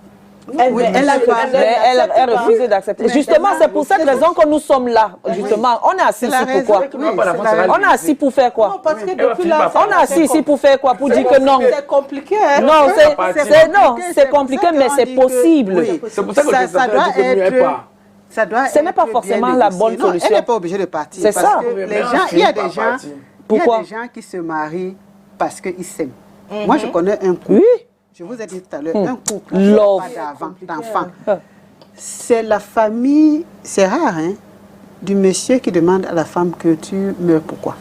Speaker 1: Elle refusait d'accepter. Justement, c'est pour cette raison que nous sommes là. Justement, on est assis ici pour quoi? On est assis pour faire quoi?
Speaker 4: Parce que depuis là,
Speaker 1: on est assis ici pour faire quoi? Pour dire que non.
Speaker 4: C'est compliqué.
Speaker 1: Non, c'est compliqué, mais c'est possible.
Speaker 3: C'est pour ça que ça doit être...
Speaker 1: Ce n'est pas forcément la bonne solution.
Speaker 2: Elle n'est pas obligée de partir.
Speaker 1: C'est ça.
Speaker 2: Il y a des gens qui se marient parce qu'ils s'aiment. Moi, je connais un couple. Je vous ai dit tout à l'heure, un couple d'enfants. C'est la famille, c'est rare, hein, du monsieur qui demande à la femme que tu meurs pourquoi.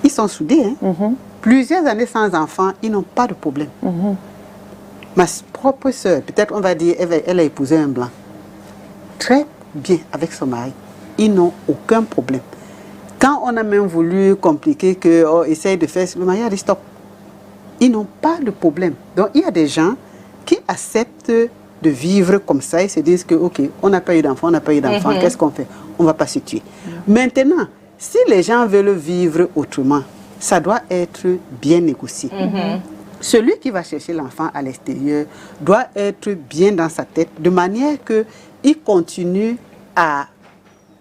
Speaker 2: Ils sont soudés. Hein. Plusieurs années sans enfants, ils n'ont pas de problème. Ma propre soeur, peut-être on va dire, elle a épousé un blanc. Très bien avec son mari. Ils n'ont aucun problème. Quand on a même voulu compliquer que essaye de faire le mariage, stop. Ils n'ont pas de problème. Donc il y a des gens qui acceptent de vivre comme ça. Ils se disent que ok, on n'a pas eu d'enfant, qu'est-ce qu'on fait? On ne va pas se tuer. Maintenant, si les gens veulent vivre autrement, ça doit être bien négocié. Celui qui va chercher l'enfant à l'extérieur doit être bien dans sa tête, de manière qu'il continue à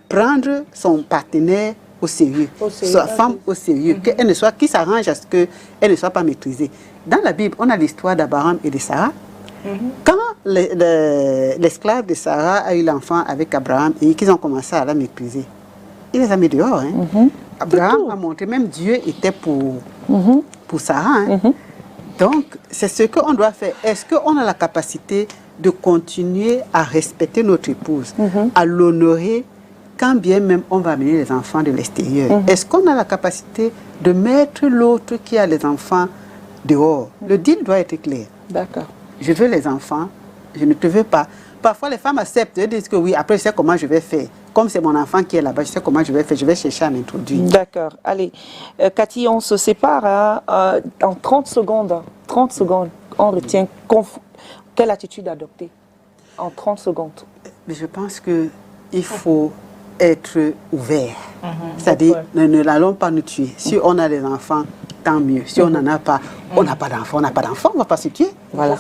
Speaker 2: prendre son partenaire au sérieux, sa femme au sérieux, qu'il s'arrange à ce qu'elle ne soit pas maîtrisée. Dans la Bible, on a l'histoire d'Abraham et de Sarah. Quand l'esclave de Sarah a eu l'enfant avec Abraham et qu'ils ont commencé à la maîtriser, il les a mis dehors. Hein. Abraham a montré, même Dieu était pour Sarah. Hein. Donc, c'est ce qu'on doit faire. Est-ce qu'on a la capacité de continuer à respecter notre épouse, à l'honorer, quand bien même on va amener les enfants de l'extérieur? Est-ce qu'on a la capacité de mettre l'autre qui a les enfants dehors? Le deal doit être clair.
Speaker 1: D'accord.
Speaker 2: Je veux les enfants, je ne te veux pas. Parfois, les femmes acceptent, elles disent que oui, après je sais comment je vais faire. Comme c'est mon enfant qui est là-bas, je sais comment je vais faire, je vais chercher à m'introduire.
Speaker 1: D'accord. Allez, Cathy, on se sépare en 30 secondes. 30 secondes, on retient quelle attitude adopter en 30 secondes?
Speaker 2: Je pense qu'il faut être ouvert. C'est-à-dire, ne l'allons pas nous tuer. Si on a des enfants, tant mieux. Si on n'en a pas, on n'a pas d'enfants, on ne va pas se tuer.
Speaker 1: Voilà.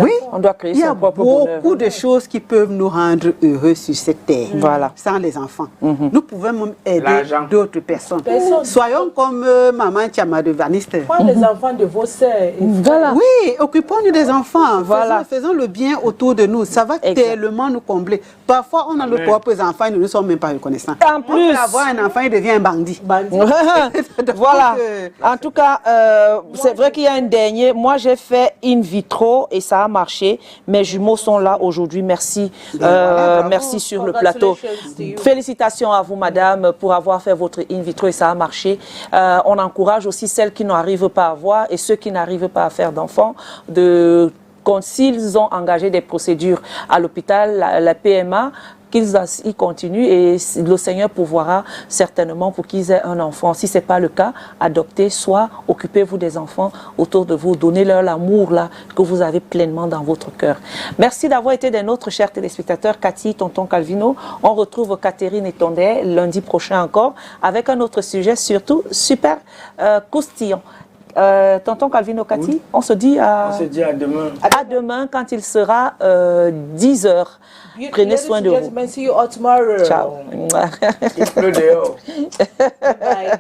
Speaker 2: Oui,
Speaker 1: on doit créer
Speaker 2: il y a
Speaker 1: son propre bonheur.
Speaker 2: beaucoup de choses qui peuvent nous rendre heureux sur cette terre.
Speaker 1: Voilà.
Speaker 2: Sans les enfants. Nous pouvons même aider d'autres personnes. Soyons comme Maman Tchama de Vaniste.
Speaker 4: Prends les enfants de vos sœurs.
Speaker 1: Voilà.
Speaker 2: Oui, occupons-nous des enfants.
Speaker 1: Voilà.
Speaker 2: Faisons le bien autour de nous. Ça va tellement nous combler. Parfois, on a nos propres enfants et nous ne sommes même pas reconnaissants.
Speaker 1: En plus,
Speaker 2: on peut avoir un enfant, il devient un bandit.
Speaker 1: Voilà. En tout cas, c'est vrai qu'il y a un dernier. Moi, j'ai fait in vitro et ça a marché. Mes jumeaux sont là aujourd'hui. Merci. Merci sur le plateau. Félicitations à vous, madame, pour avoir fait votre in vitro et ça a marché. On encourage aussi celles qui n'arrivent pas à avoir et ceux qui n'arrivent pas à faire d'enfants s'ils ont engagé des procédures à l'hôpital, la PMA, qu'ils continuent et le Seigneur pourvoira certainement pour qu'ils aient un enfant. Si ce n'est pas le cas, adoptez, soit occupez-vous des enfants autour de vous, donnez-leur l'amour là que vous avez pleinement dans votre cœur. Merci d'avoir été des nôtres, chers téléspectateurs. Cathy, tonton Calvino, on retrouve Catherine et Tondé lundi prochain encore avec un autre sujet, surtout super croustillant. Tonton Calvino, Cathy, on se dit à demain. À demain quand il sera 10h. Prenez soin de vous.
Speaker 4: See you all tomorrow.
Speaker 1: Ciao.
Speaker 3: Il pleut dehors.
Speaker 4: Bye.